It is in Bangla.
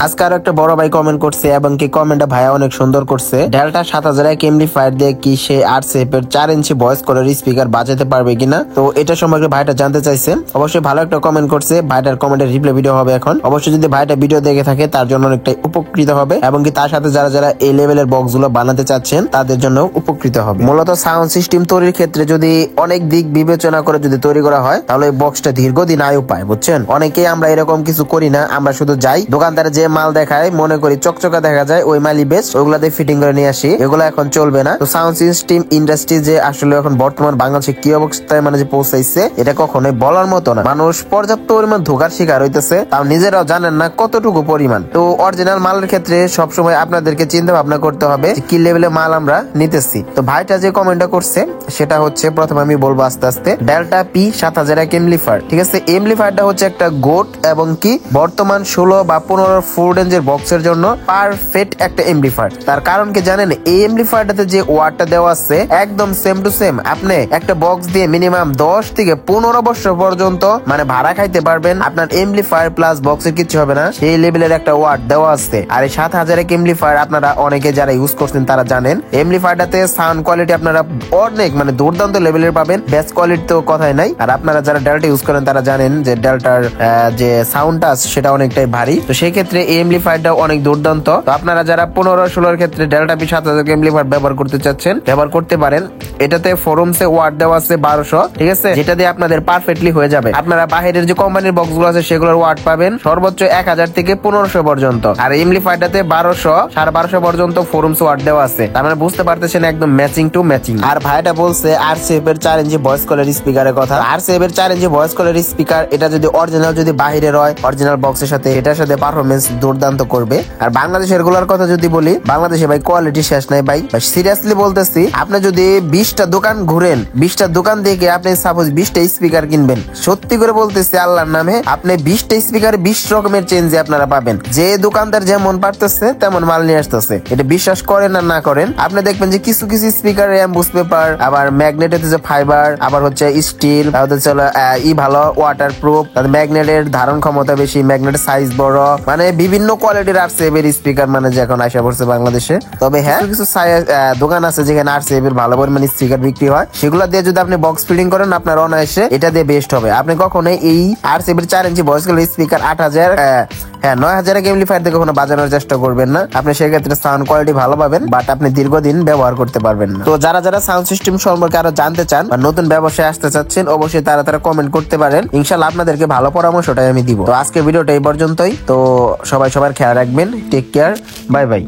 আজকে আরো একটা বড় ভাই কমেন্ট করছে এবং কি কমেন্টটা ভাইয়া অনেক সুন্দর করছে। ডেল্টা 7000 এমপ্লিফায়ার দিয়ে কি সে RCF এর 4 ইঞ্চি ভয়েস কলের স্পিকার বাজাতে পারবে কিনা, তো এটা সম্পর্কে ভাইটা জানতে চাইছে। অবশ্যই ভালো একটা কমেন্ট করছে। ভাইটার কমেন্টের রিপ্লাই ভিডিও হবে এখন। অবশ্যই যদি ভাইটা ভিডিও দেখে থাকে তার জন্য অনেকটাই উপকৃত হবে এবং কি তার সাথে যারা যারা এই লেভেলের বক্স গুলো বানাতে চাচ্ছেন তাদের জন্য উপকৃত হবে। মূলত সাউন্ড সিস্টেম তৈরির ক্ষেত্রে যদি অনেক দিক বিবেচনা করে যদি তৈরি করা হয় তাহলে এই বক্সটা দীর্ঘদিন আয়ু পায়, বুঝছেন। অনেকেই আমরা এরকম কিছু করি না, আমরা শুধু যাই দোকানদারে যে মাল দেখায় মনে করি চকচকা দেখা যায় ওই মালই বেস্ট, ওগুলাতে ফিটিং করে নিয়ে আসি। এগুলো এখন চলবে না। তো সাউন্ড সিস্টেম ইন্ডাস্ট্রি যে আসলে এখন বর্তমান বাংলাদেশে কি অবস্থায় যে পৌঁছাইছে এটা কখনোই বলার মতো না। মানুষ পর্যাপ্ত পরিমাণ ধোঁকার শিকার হইতেছে, তাও নিজেরাও জানেন না কতটুকু পরিমাণ। তো অরিজিনাল মালের ক্ষেত্রে সবসময় আপনাদেরকে চিন্তা ভাবনা করতে হবে কি লেভেলে মাল আমরা নিতেছি। তো ভাইটা যে কমেন্টটা করছে সেটা হচ্ছে, প্রথমে আমি বলবো আস্তে আস্তে, ডেল্টা P 7000 এমপ্লিফায়ার, ঠিক আছে। এমপ্লিফায়ারটা হচ্ছে একটা গোট এবং কি বর্তমান 16 বা 15 ফুল রেঞ্জের বক্সের জন্য পারফেক্ট একটা এমপ্লিফায়ার। তার কারণ কি জানেন, এই এমপ্লিফায়ারটাতে যে ওয়াটটা দেওয়া আছে একদম সেম টু সেম আপনি একটা বক্স দিয়ে মিনিমাম 10 থেকে 15 বছর পর্যন্ত মানে ভাড়া খাইতে পারবেন। আপনার এমপ্লিফায়ার প্লাস বক্সের কিছু হবে না, সেই লেভেলের একটা ওয়াট দেওয়া আছে। আর এই 7000 এমপ্লিফায়ার আপনারা অনেকে যারা ইউজ করছেন তারা জানেন এমপ্লিফায়ারটাতে সাউন্ড কোয়ালিটি আপনারা অনেক মানে দুর্দান্ত লেভেলের পাবেন, বেস্ট কোয়ালিটি তো কথাই নাই। আর আপনারা যারা ডেল্টা ইউজ করেন তারা জানেন যে ডেল্টার যে সাউন্ডটা আছে সেটা অনেকটাই ভারী। তো সেই ক্ষেত্রে এই এমপ্লিফায়ারটা অনেক দুর্দান্ত। তো আপনারা যারা 15-16 ক্ষেত্রে ডেল্টা P 7000 এমপ্লিফায়ার ব্যবহার করতে চাচ্ছেন ব্যবহার করতে পারেন। এটাতে ফোরামসে ওয়াট দেওয়া আছে 1200, ঠিক আছে, যেটা দিয়ে আপনাদের পারফেক্টলি হয়ে যাবে। আপনারা বাইরের যে কোম্পানির বক্স গুলো আছে সেগুলোর ওয়াট পাবেন সর্বোচ্চ 1000 থেকে 1500 পর্যন্ত। আর এমপ্লিফায়ারটাতে 1200 1250 পর্যন্ত ফোরামস ওয়াট দেওয়া আছে। তার মানে বুঝতে পারতেছেন একদম ম্যাচিং টু ম্যাচিং। আর ভাইটা বলছে RCF এর 4 ইঞ্চি ভয়েস কলের স্পিকারের কথা। RCF এর 4 ইঞ্চি ভয়েস কলের স্পিকার এটা যদি অরিজিনাল যদি বাহিরের হয় অরিজিনাল বক্সের সাথে এটার সাথে পারফরমেন্স দুর্দান্ত করবে। আর বাংলাদেশের গুলার কথা যদি বলি, বাংলাদেশে ভাই কোয়ালিটি শেষ নাই ভাই। সিরিয়াসলি বলতেছি, আপনি যদি 20টা দোকান ঘুরেন, 20টা দোকান থেকে আপনি সাপোজ 20টা স্পিকার কিনবেন, সত্যি করে বলতেছি আল্লাহর নামে আপনি 20টা স্পিকার 20 রকমের চেঞ্জ আপনারা পাবেন। যে দোকানদার যেমন পারতেছে তেমন মাল নিয়ে আসতেছে, এটা বিশ্বাস করেন আর না করেন আপনি দেখবেন যে কিছু কিছু স্পিকার অ্যাম্বুস পেপার, আবার ম্যাগনেটের যে ফাইবার, আবার হচ্ছে স্টিল, ভালো ওয়াটার প্রুফ, ম্যাগনেটের ধারণ ক্ষমতা বেশি, ম্যাগনেটের সাইজ বড়, মানে বিভিন্ন কোয়ালিটির RCF এর স্পিকার মানে যে এখন আসা পড়ছে বাংলাদেশে। তবে হ্যাঁ কিছু দোকান আছে যেখানে RCF এর ভালো পরিমাণ স্পিকার বিক্রি হয়, সেগুলো দিয়ে যদি আপনি বক্স ফিটিং করেন আপনার অনায়াসে এটা দিয়ে বেস্ট হবে। আপনি কখনোই এই RCF এর 4 ইঞ্চি ভয়েস কলের স্পিকার 9000 এমপ্লিফায়ার থেকে কখনো বাজানোর চেষ্টা করবেন না। আপনি সেক্ষেত্রে সাউন্ড কোয়ালিটি ভালো পাবেন, বাট আপনি দীর্ঘদিন ব্যবহার করতে পারবেন না। তো যারা যারা সাউন্ড সিস্টেম সম্পর্কে আরো জানতে চান বা নতুন ব্যবসায় আসতে চাচ্ছেন অবশ্যই তারা কমেন্ট করতে পারেন। ইনশাআল্লাহ আপনাদেরকে ভালো পরামর্শটাই আমি দিব। তো আজকে ভিডিওটা এই পর্যন্তই। তো সবাই সবার খেয়াল রাখবেন। Take care, bye by.